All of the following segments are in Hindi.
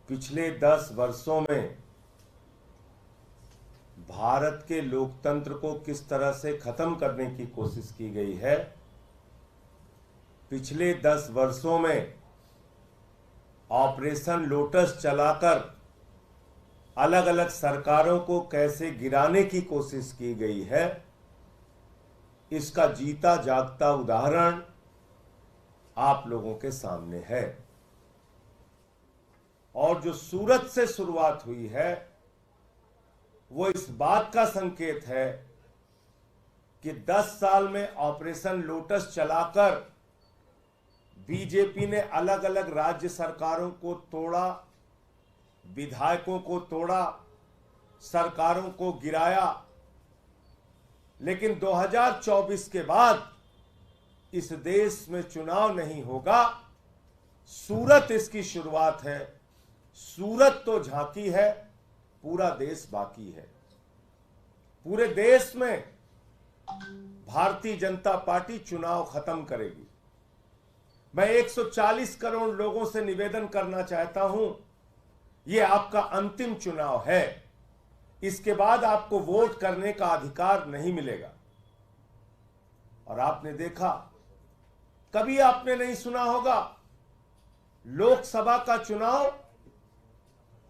पिछले 10 वर्षों में भारत के लोकतंत्र को किस तरह से खत्म करने की कोशिश की गई है, पिछले 10 वर्षों में ऑपरेशन लोटस चलाकर अलग अलग सरकारों को कैसे गिराने की कोशिश की गई है, इसका जीता जागता उदाहरण आप लोगों के सामने है। और जो सूरत से शुरुआत हुई है वो इस बात का संकेत है कि 10 साल में ऑपरेशन लोटस चलाकर बीजेपी ने अलग अलग राज्य सरकारों को तोड़ा, विधायकों को तोड़ा, सरकारों को गिराया। लेकिन 2024 के बाद इस देश में चुनाव नहीं होगा। सूरत इसकी शुरुआत है। सूरत तो झांकी है, पूरा देश बाकी है। पूरे देश में भारतीय जनता पार्टी चुनाव खत्म करेगी। मैं 140 करोड़ लोगों से निवेदन करना चाहता हूं, यह आपका अंतिम चुनाव है। इसके बाद आपको वोट करने का अधिकार नहीं मिलेगा। और आपने देखा, कभी आपने नहीं सुना होगा, लोकसभा का चुनाव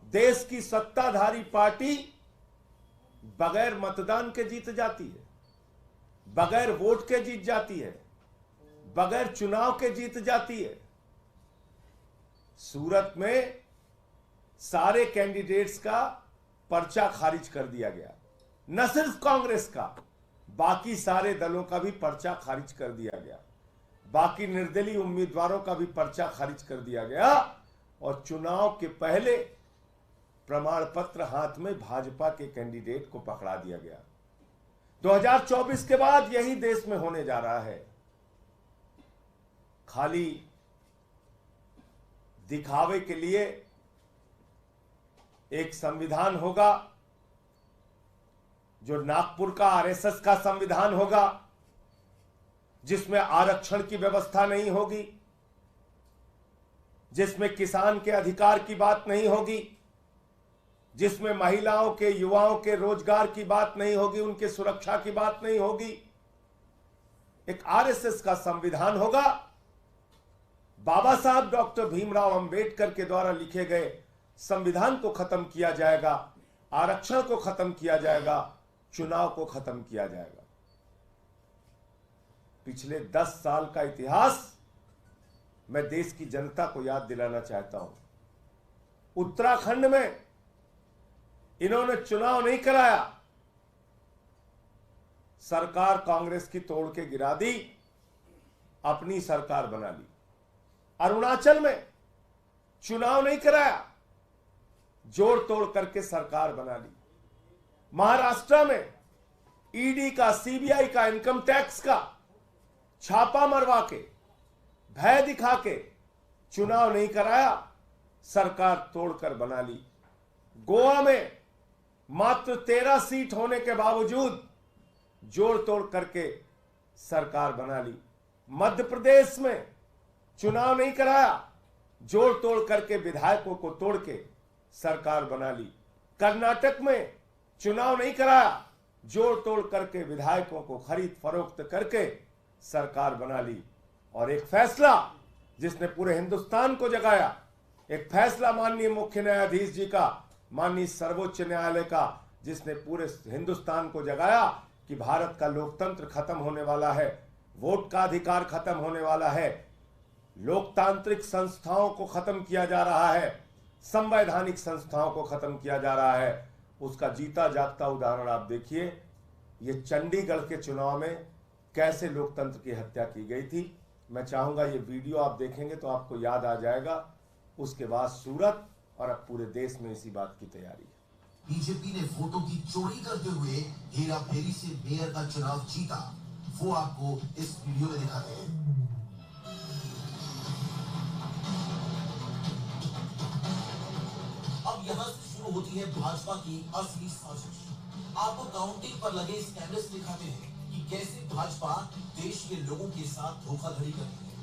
देश की सत्ताधारी पार्टी बगैर मतदान के जीत जाती है, बगैर वोट के जीत जाती है, बगैर चुनाव के जीत जाती है। सूरत में सारे कैंडिडेट्स का पर्चा खारिज कर दिया गया। न सिर्फ कांग्रेस का, बाकी सारे दलों का भी पर्चा खारिज कर दिया गया। बाकी निर्दलीय उम्मीदवारों का भी पर्चा खारिज कर दिया गया। और चुनाव के पहले प्रमाण पत्र हाथ में भाजपा के कैंडिडेट को पकड़ा दिया गया। 2024 के बाद यही देश में होने जा रहा है। खाली दिखावे के लिए एक संविधान होगा जो नागपुर का आरएसएस का संविधान होगा, जिसमें आरक्षण की व्यवस्था नहीं होगी, जिसमें किसान के अधिकार की बात नहीं होगी, जिसमें महिलाओं के, युवाओं के रोजगार की बात नहीं होगी, उनके सुरक्षा की बात नहीं होगी। एक आरएसएस का संविधान होगा। बाबा साहब डॉक्टर भीमराव अंबेडकर के द्वारा लिखे गए संविधान को खत्म किया जाएगा, आरक्षण को खत्म किया जाएगा, चुनाव को खत्म किया जाएगा। पिछले 10 साल का इतिहास मैं देश की जनता को याद दिलाना चाहता हूं। उत्तराखंड में इन्होंने चुनाव नहीं कराया, सरकार कांग्रेस की तोड़ के गिरा दी, अपनी सरकार बना ली। अरुणाचल में चुनाव नहीं कराया, जोड़ तोड़ करके सरकार बना ली। महाराष्ट्र में ईडी का, सीबीआई का, इनकम टैक्स का छापा मरवा के, भय दिखा के चुनाव नहीं कराया, सरकार तोड़कर बना ली। गोवा में मात्र 13 सीट होने के बावजूद जोड़ तोड़ करके सरकार बना ली। मध्य प्रदेश में चुनाव नहीं कराया, जोड़ तोड़ करके विधायकों को तोड़ के सरकार बना ली। कर्नाटक में चुनाव नहीं कराया, जोड़ तोड़ करके विधायकों को खरीद फरोख्त करके सरकार बना ली। और एक फैसला जिसने पूरे हिंदुस्तान को जगाया, एक फैसला माननीय मुख्य न्यायाधीश जी का, माननीय सर्वोच्च न्यायालय का, जिसने पूरे हिंदुस्तान को जगाया कि भारत का लोकतंत्र खत्म होने वाला है, वोट का अधिकार खत्म होने वाला है, लोकतांत्रिक संस्थाओं को खत्म किया जा रहा है, संवैधानिक संस्थाओं को खत्म किया जा रहा है। उसका जीता जागता उदाहरण आप देखिए। ये चंडीगढ़ के चुनाव में कैसे लोकतंत्र की हत्या की गई थी। मैं चाहूंगा ये वीडियो आप देखेंगे तो आपको याद आ जाएगा। उसके बाद सूरत, और अब पूरे देश में इसी बात की तैयारी है। बीजेपी ने वोटों की चोरी करते हुए हेरा फेरी से मेयर का चुनाव जीता, वो आपको इस वीडियो में दिखाते हैं। अब यहां से शुरू होती है भाजपा की असली साजिश। आपको काउंटिंग पर लगे इस कैमरे से दिखाते हैं कि कैसे भाजपा देश के लोगों के साथ धोखाधड़ी करती है।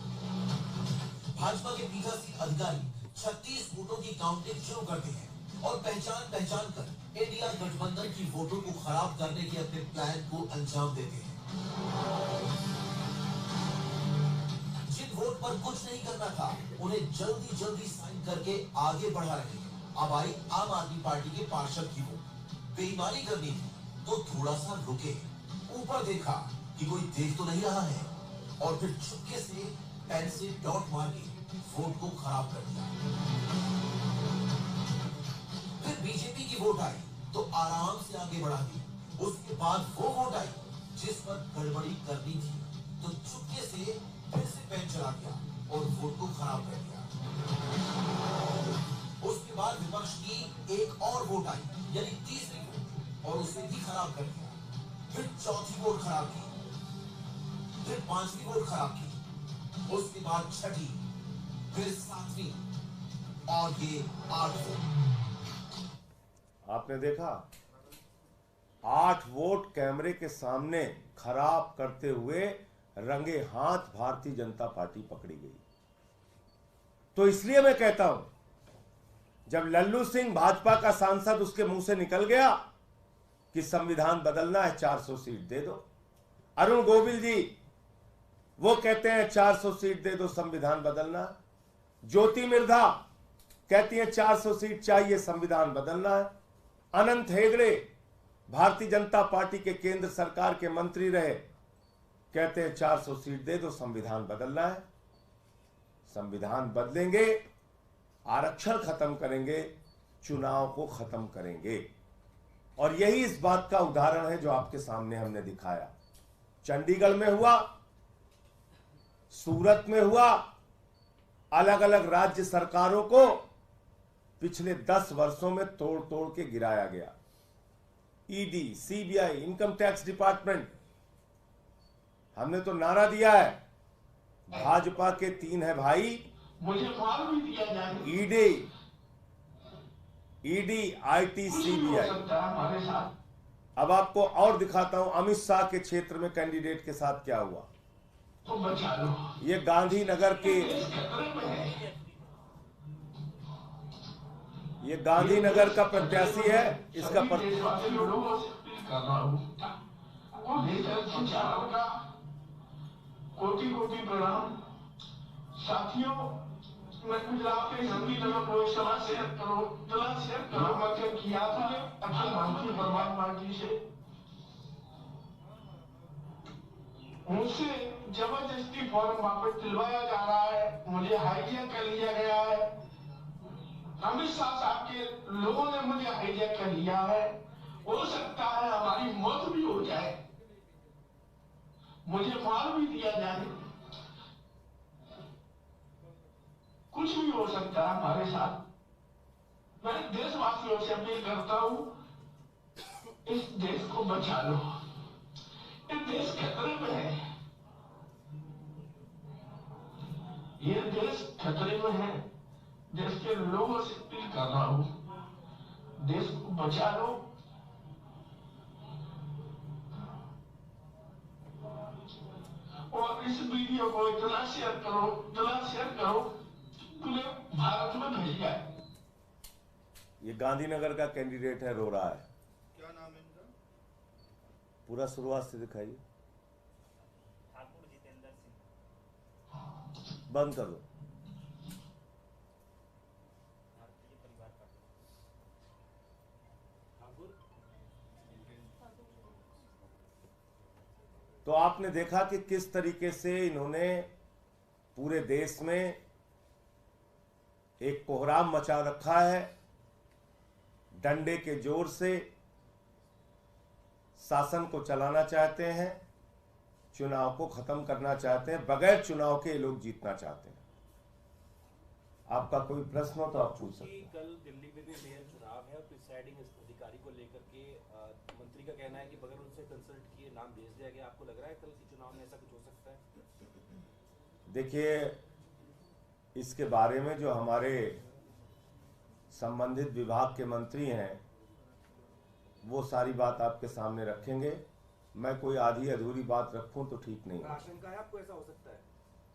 भाजपा के पीठासीन अधिकारी 36 वोटों की काउंटिंग शुरू करते हैं और पहचान कर इंडिया गठबंधन की वोटों को खराब करने के अपने प्लान को अंजाम देते हैं। जिन वोट पर कुछ नहीं करना था उन्हें जल्दी साइन करके आगे बढ़ा रहे हैं। अब आई आम आदमी पार्टी के पार्षद की वोट। बेईमानी करनी थी तो थोड़ा सा रुके, ऊपर देखा कि कोई देख तो नहीं रहा है और फिर चुपके से पेन से डॉट मार के वोट को खराब कर दिया। फिर बीजेपी की वोट आई तो आराम से आगे बढ़ा दी। उसके बाद वो वोट आई जिस पर गड़बड़ी करनी थी तो चुपके से फिर से पेन चला दिया और वोट को खराब कर दिया। उसके बाद विपक्ष की एक और वोट आई, यानी तीसरी वोट, और उसे भी खराब कर दिया। फिर चौथी वोट खराब की, फिर पांचवी वोट खराब की, उसके बाद छठी, फिर सातवीं और ये 8 वोट। आपने देखा 8 वोट कैमरे के सामने खराब करते हुए रंगे हाथ भारतीय जनता पार्टी पकड़ी गई। तो इसलिए मैं कहता हूं, जब लल्लू सिंह भाजपा का सांसद उसके मुंह से निकल गया कि संविधान बदलना है, 400 सीट दे दो। अरुण गोविल जी वो कहते हैं 400 सीट दे दो, संविधान बदलना। ज्योति मिर्धा कहती है 400 सीट चाहिए, संविधान बदलना है। अनंत हेगड़े भारतीय जनता पार्टी के केंद्र सरकार के मंत्री रहे, कहते हैं 400 सीट दे दो, संविधान बदलना है। संविधान बदलेंगे, आरक्षण खत्म करेंगे, चुनाव को खत्म करेंगे। और यही इस बात का उदाहरण है जो आपके सामने हमने दिखाया। चंडीगढ़ में हुआ, सूरत में हुआ, अलग अलग राज्य सरकारों को पिछले 10 वर्षों में तोड़ तोड़ के गिराया गया। ED, CBI, income tax department, हमने तो नारा दिया है, भाजपा के 3 है भाई, मुझे माल भी दिया जाए। ED, IT, CBI. हमारे साथ अब आपको और दिखाता हूं अमित शाह के क्षेत्र में कैंडिडेट के साथ क्या हुआ। तो बचा लो। ये गांधीनगर के, ये गांधीनगर का प्रत्याशी है। इसका कोटि प्रणाम। साथियों, मैं गुजरात के गांधीनगर लोकसभा से किया था अखिल भारतीय परमात्मा से। मुझसे जबरदस्ती फॉर्म वापस दिलवाया जा रहा है, मुझे हाईजैक कर लिया गया है। अमित शाह साहब के लोगों ने मुझे हाईजैक कर लिया है। हो सकता है हमारी मौत भी हो जाए, मुझे मार भी दिया जाए, कुछ भी हो सकता है हमारे साथ। मैं देशवासियों से अपील करता हूं, इस देश को बचा लो। ये देश खतरे में है, ये देश खतरे में है। देश के लोगों से अपील कर रहा हूं, देश को बचा लो। और इस वीडियो को इतना शेयर करो पूरे भारत में भेज जाए। ये गांधीनगर का कैंडिडेट है, रो रहा है। क्या नाम है इनका? पूरा शुरुआत से दिखाइए। ठाकुर जितेंद्र सिंह, बंद कर दो। भारतीय परिवार पार्टी। तो आपने देखा कि किस तरीके से इन्होंने पूरे देश में एक कोहराम मचा रखा है। डंडे के जोर से शासन को चलाना चाहते हैं, चुनाव को खत्म करना चाहते हैं, बगैर चुनाव के लोग जीतना चाहते हैं। आपका कोई प्रश्न हो तो आप पूछ सकते हैं। कल दिल्ली में भी मेयर चुनाव है और प्रिसाइडिंग अधिकारी को लेकर के मंत्री का कहना है कि बगैर उनसे कंसल्ट किए नाम भेज दिया गया। आपको लग रहा है कल के चुनाव में ऐसा कुछ हो सकता है? देखिए, इसके बारे में जो हमारे संबंधित विभाग के मंत्री हैं वो सारी बात आपके सामने रखेंगे। मैं कोई आधी अधूरी बात रखूं तो ठीक नहीं है। आशंका है आपको ऐसा हो सकता है?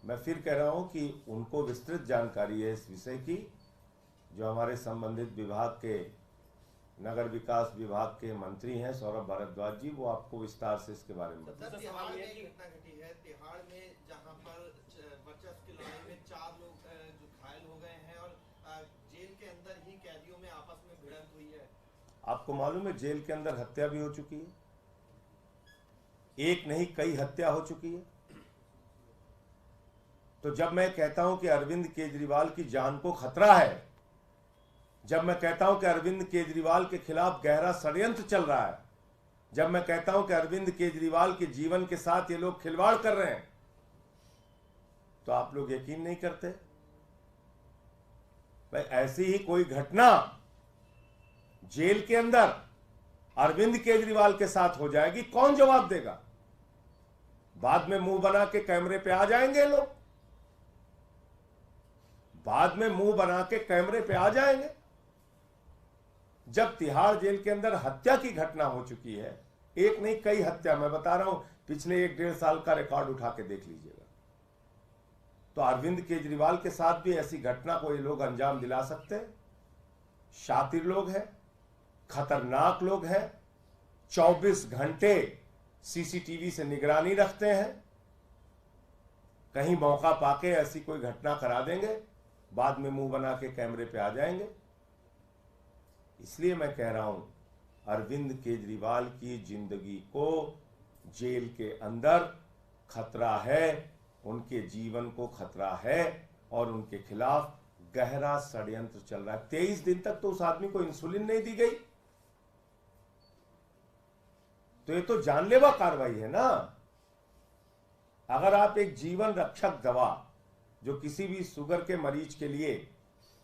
मैं फिर कह रहा हूं कि उनको विस्तृत जानकारी है इस विषय की जो हमारे संबंधित विभाग के नगर विकास विभाग के मंत्री हैं सौरभ भारद्वाज जी, वो आपको विस्तार से इसके बारे में बताएं। सर, तिहाड़ में एक घटना घटी है, तिहाड़ में जहां पर वर्चस्व की लड़ाई में 4 लोग जो घायल हो गए हैं और जेल के अंदर ही कैदियों में आपस में भिड़ंत हुई है। आपको मालूम है जेल के अंदर हत्या भी हो चुकी है, एक नहीं कई हत्या हो चुकी है। तो जब मैं कहता हूं कि अरविंद केजरीवाल की जान को खतरा है, जब मैं कहता हूं कि अरविंद केजरीवाल के खिलाफ गहरा षड्यंत्र चल रहा है, जब मैं कहता हूं कि अरविंद केजरीवाल के जीवन के साथ ये लोग खिलवाड़ कर रहे हैं, तो आप लोग यकीन नहीं करते। भाई ऐसी ही कोई घटना जेल के अंदर अरविंद केजरीवाल के साथ हो जाएगी, कौन जवाब देगा? बाद में मुंह बना के कैमरे पे आ जाएंगे लोग, बाद में मुंह बना के कैमरे पे आ जाएंगे। जब तिहाड़ जेल के अंदर हत्या की घटना हो चुकी है, एक नहीं कई हत्या, मैं बता रहा हूं, पिछले 1-1.5 साल का रिकॉर्ड उठा के देख लीजिएगा। तो अरविंद केजरीवाल के साथ भी ऐसी घटना को ये लोग अंजाम दिला सकते हैं। शातिर लोग हैं, खतरनाक लोग हैं, 24 घंटे सीसीटीवी से निगरानी रखते हैं, कहीं मौका पाके ऐसी कोई घटना करा देंगे, बाद में मुंह बना के कैमरे पे आ जाएंगे। इसलिए मैं कह रहा हूं, अरविंद केजरीवाल की जिंदगी को जेल के अंदर खतरा है, उनके जीवन को खतरा है और उनके खिलाफ गहरा षड्यंत्र चल रहा है। 23 दिन तक तो उस आदमी को इंसुलिन नहीं दी गई, तो ये तो जानलेवा कार्रवाई है ना। अगर आप एक जीवन रक्षक दवा जो किसी भी शुगर के मरीज के लिए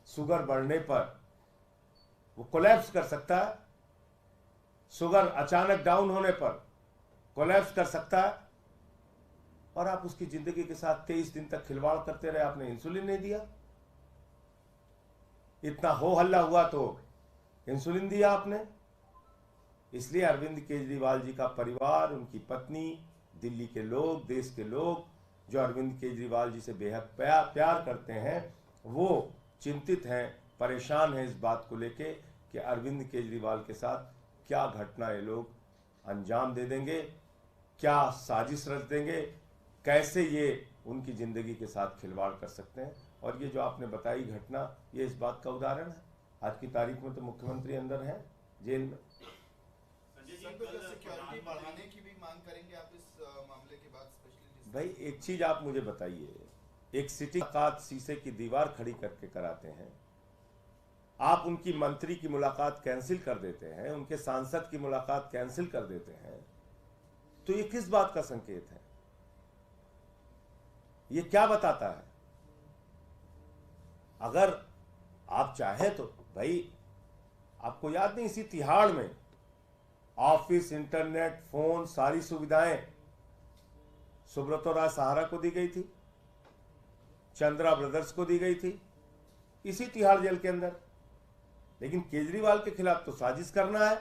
शुगर बढ़ने पर वो कोलैप्स कर सकता है, शुगर अचानक डाउन होने पर कोलैप्स कर सकता है, और आप उसकी जिंदगी के साथ 23 दिन तक खिलवाड़ करते रहे, आपने इंसुलिन नहीं दिया। इतना हो हल्ला हुआ तो इंसुलिन दिया आपने। इसलिए अरविंद केजरीवाल जी का परिवार, उनकी पत्नी, दिल्ली के लोग, देश के लोग जो अरविंद केजरीवाल जी से बेहद प्यार करते हैं, वो चिंतित हैं, परेशान हैं इस बात को लेके कि अरविंद केजरीवाल के साथ क्या घटना ये लोग अंजाम दे देंगे, क्या साजिश रच देंगे, कैसे ये उनकी जिंदगी के साथ खिलवाड़ कर सकते हैं। और ये जो आपने बताई घटना, ये इस बात का उदाहरण है। आज की तारीख में तो मुख्यमंत्री अंदर हैं जेल में। सिक्योरिटी बढ़ाने की भी मांग करेंगे आप इस मामले के बाद? स्पेशली भाई एक चीज आप मुझे बताइए, एक सिटी मुलाकात शीशे की दीवार खड़ी करके कराते हैं, आप उनकी मंत्री की मुलाकात कैंसिल कर देते हैं, उनके सांसद की मुलाकात कैंसिल कर देते हैं, तो ये किस बात का संकेत है? ये क्या बताता है? अगर आप चाहें तो भाई, आपको याद नहीं, इसी तिहाड़ में ऑफिस, इंटरनेट, फोन, सारी सुविधाएं सुब्रतो राय सहारा को दी गई थी, चंद्रा ब्रदर्स को दी गई थी, इसी तिहाड़ जेल के अंदर। लेकिन केजरीवाल के खिलाफ तो साजिश करना है,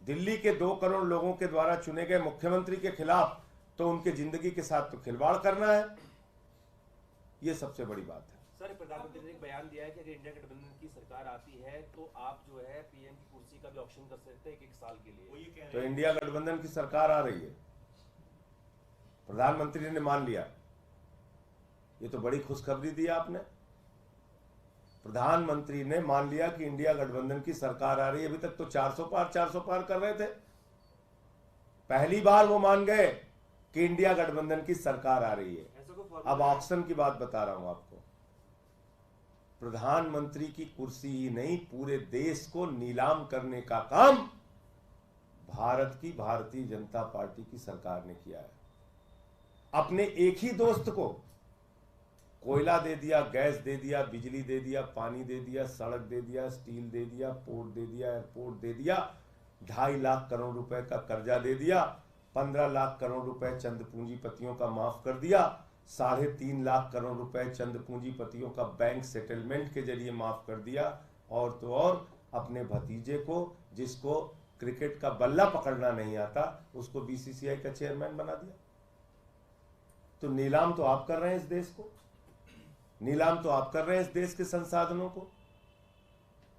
दिल्ली के 2 करोड़ लोगों के द्वारा चुने गए मुख्यमंत्री के खिलाफ तो उनके जिंदगी के साथ तो खिलवाड़ करना है। यह सबसे बड़ी बात है। सर, प्रधानमंत्री ने एक बयान दिया है कि अगर इंडिया गठबंधन की सरकार आती है तो आप जो है पीएम की कुर्सी का भी ऑप्शन कर सकते हैं 1 साल के लिए। तो इंडिया गठबंधन की सरकार आ रही है, प्रधानमंत्री ने मान लिया, ये तो बड़ी खुशखबरी दी आपने। प्रधानमंत्री ने मान लिया कि इंडिया गठबंधन की सरकार आ रही है। अभी तक तो 400 पार कर रहे थे, पहली बार वो मान गए कि इंडिया गठबंधन की सरकार आ रही है। अब ऑप्शन की बात बता रहा हूं आपको, प्रधानमंत्री की कुर्सी ही नहीं, पूरे देश को नीलाम करने का काम भारत की भारतीय जनता पार्टी की सरकार ने किया है। अपने एक ही दोस्त को कोयला दे दिया, गैस दे दिया, बिजली दे दिया, पानी दे दिया, सड़क दे दिया, स्टील दे दिया, पोर्ट दे दिया, एयरपोर्ट दे दिया, 2.5 लाख करोड़ रुपए का कर्जा दे दिया, 15 लाख करोड़ रुपए चंद पूंजीपतियों का माफ कर दिया, 3.5 लाख करोड़ रुपए चंद पूंजीपतियों का बैंक सेटलमेंट के जरिए माफ कर दिया, और तो और अपने भतीजे को, जिसको क्रिकेट का बल्ला पकड़ना नहीं आता, उसको बीसीसीआई का चेयरमैन बना दिया। तो नीलाम तो आप कर रहे हैं इस देश को। नीलाम तो आप कर रहे हैं इस देश के संसाधनों को।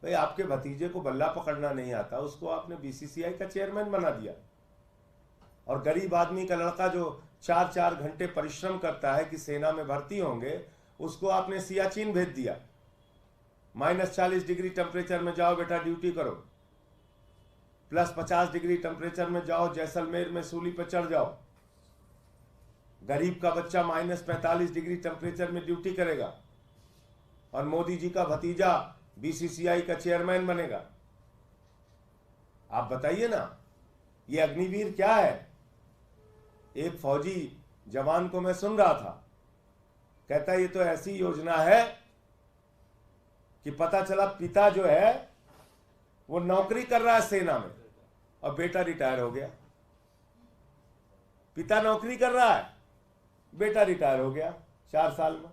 भाई आपके भतीजे को बल्ला पकड़ना नहीं आता, उसको आपने बीसीसीआई का चेयरमैन बना दिया। और गरीब आदमी का लड़का जो 4-4 घंटे परिश्रम करता है कि सेना में भर्ती होंगे, उसको आपने सियाचिन भेज दिया। -40 डिग्री टेम्परेचर में जाओ बेटा ड्यूटी करो, +50 डिग्री टेम्परेचर में जाओ जैसलमेर में सूली पर चढ़ जाओ। गरीब का बच्चा -45 डिग्री टेम्परेचर में ड्यूटी करेगा और मोदी जी का भतीजा बीसीसीआई का चेयरमैन बनेगा। आप बताइए ना, ये अग्निवीर क्या है? एक फौजी जवान को मैं सुन रहा था, कहता ये तो ऐसी योजना है कि पता चला पिता जो है वो नौकरी कर रहा है सेना में और बेटा रिटायर हो गया। पिता नौकरी कर रहा है, बेटा रिटायर हो गया 4 साल में।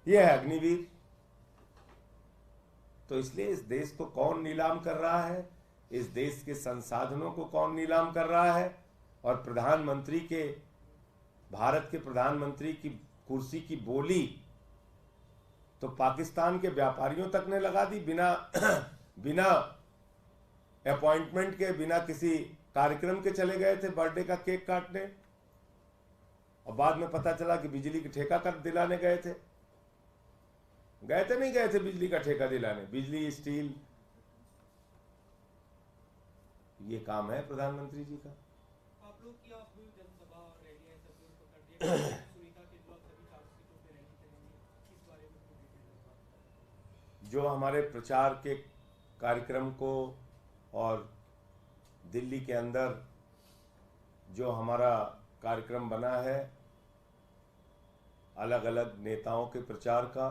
यह है अग्निवीर। तो इसलिए इस देश को कौन नीलाम कर रहा है, इस देश के संसाधनों को कौन नीलाम कर रहा है, और प्रधानमंत्री के, भारत के प्रधानमंत्री की कुर्सी की बोली तो पाकिस्तान के व्यापारियों तक ने लगा दी, बिना अपॉइंटमेंट के, बिना किसी कार्यक्रम के चले गए थे बर्थडे का केक काटने, और बाद में पता चला कि बिजली का ठेका कर दिलाने गए थे। नहीं गए थे बिजली का ठेका दिलाने, बिजली स्टील, ये काम है प्रधानमंत्री जी का। आप लोग की जनसभा और रैलियां सब लोग कर दिए, सुनीता केजरीवाल सभी 4 सीटों पे रैली करेंगे, इस बारे में कुछ डिटेल। जो हमारे प्रचार के कार्यक्रम को और दिल्ली के अंदर जो हमारा कार्यक्रम बना है अलग अलग नेताओं के प्रचार का,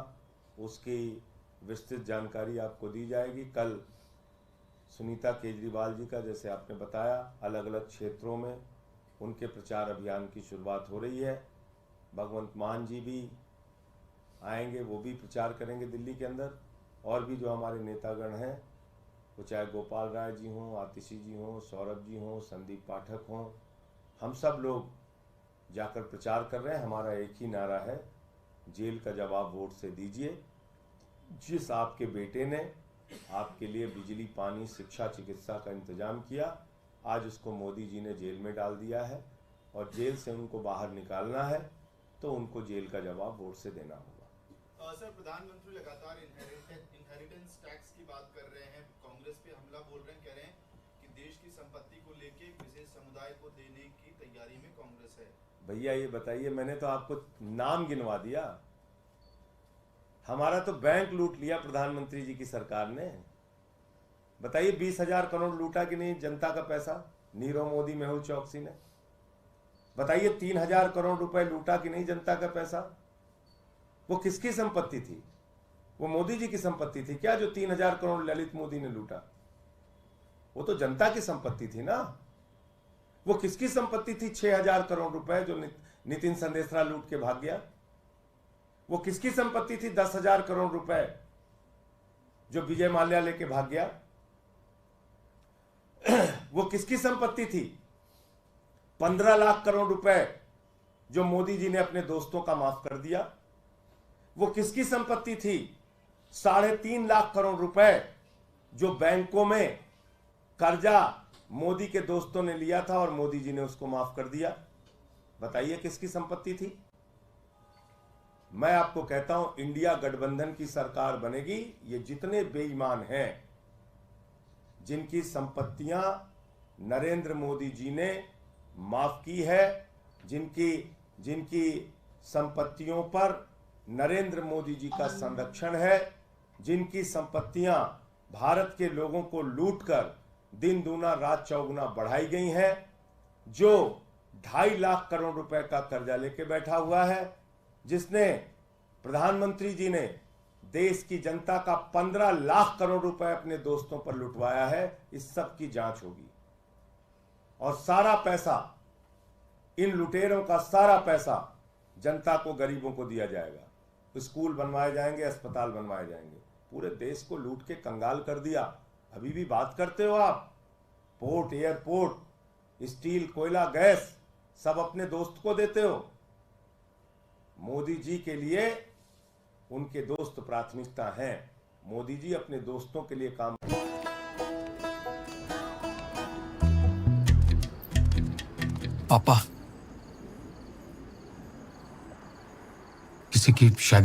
उसकी विस्तृत जानकारी आपको दी जाएगी। कल सुनीता केजरीवाल जी का, जैसे आपने बताया, अलग अलग क्षेत्रों में उनके प्रचार अभियान की शुरुआत हो रही है। भगवंत मान जी भी आएंगे, वो भी प्रचार करेंगे दिल्ली के अंदर। और भी जो हमारे नेतागण हैं, वो चाहे गोपाल राय जी हों, आतिशी जी हों, सौरभ जी हों, संदीप पाठक हों, हम सब लोग जाकर प्रचार कर रहे हैं। हमारा एक ही नारा है, जेल का जवाब वोट से दीजिए। जिस आपके बेटे ने आपके लिए बिजली, पानी, शिक्षा, चिकित्सा का इंतजाम किया, आज उसको मोदी जी ने जेल में डाल दिया है और जेल से उनको बाहर निकालना है, तो उनको जेल का जवाब वोट से देना होगा। सर, प्रधानमंत्री लगातार इनहेरिटेंस टैक्स की बात कर रहे हैं, कांग्रेस पे हमला बोल रहे हैं, कह रहे हैं कि देश की संपत्ति को लेके विशेष समुदाय को देने की तैयारी में कांग्रेस है। भैया ये बताइए, मैंने तो आपको नाम गिनवा दिया। हमारा तो बैंक लूट लिया प्रधानमंत्री जी की सरकार ने। बताइए 20,000 करोड़ लूटा कि नहीं जनता का पैसा नीरव मोदी, मेहुल चौकसी ने? बताइए 3,000 करोड़ रुपए लूटा कि नहीं जनता का पैसा? वो किसकी संपत्ति थी? वो मोदी जी की संपत्ति थी क्या? जो 3,000 करोड़ ललित मोदी ने लूटा, वो तो जनता की संपत्ति थी ना। वो किसकी संपत्ति थी 6,000 करोड़ रुपए जो नितिन संदेशरा लूट के भाग गया? वो किसकी संपत्ति थी 10,000 करोड़ रुपए जो विजय माल्या लेके भाग गया? वो किसकी संपत्ति थी 15 लाख करोड़ रुपए जो मोदी जी ने अपने दोस्तों का माफ कर दिया? वो किसकी संपत्ति थी 3.5 लाख करोड़ रुपए जो बैंकों में कर्जा मोदी के दोस्तों ने लिया था और मोदी जी ने उसको माफ कर दिया? बताइए किसकी संपत्ति थी? मैं आपको कहता हूं, इंडिया गठबंधन की सरकार बनेगी। ये जितने बेईमान हैं, जिनकी संपत्तियां नरेंद्र मोदी जी ने माफ की है, जिनकी संपत्तियों पर नरेंद्र मोदी जी का संरक्षण है, जिनकी संपत्तियां भारत के लोगों को लूटकर दिन दूना रात चौगुना बढ़ाई गई हैं, जो 2.5 लाख करोड़ रुपए का कर्जा लेके बैठा हुआ है, जिसने प्रधानमंत्री जी ने देश की जनता का 15 लाख करोड़ रुपए अपने दोस्तों पर लुटवाया है, इस सब की जांच होगी। और सारा पैसा, इन लुटेरों का सारा पैसा जनता को, गरीबों को दिया जाएगा। स्कूल बनवाए जाएंगे, अस्पताल बनवाए जाएंगे। पूरे देश को लूट के कंगाल कर दिया। अभी भी बात करते हो आप, पोर्ट, एयरपोर्ट, स्टील, कोयला, गैस सब अपने दोस्त को देते हो। मोदी जी के लिए उनके दोस्त प्राथमिकता हैं। मोदी जी अपने दोस्तों के लिए काम पापा किसी की शादी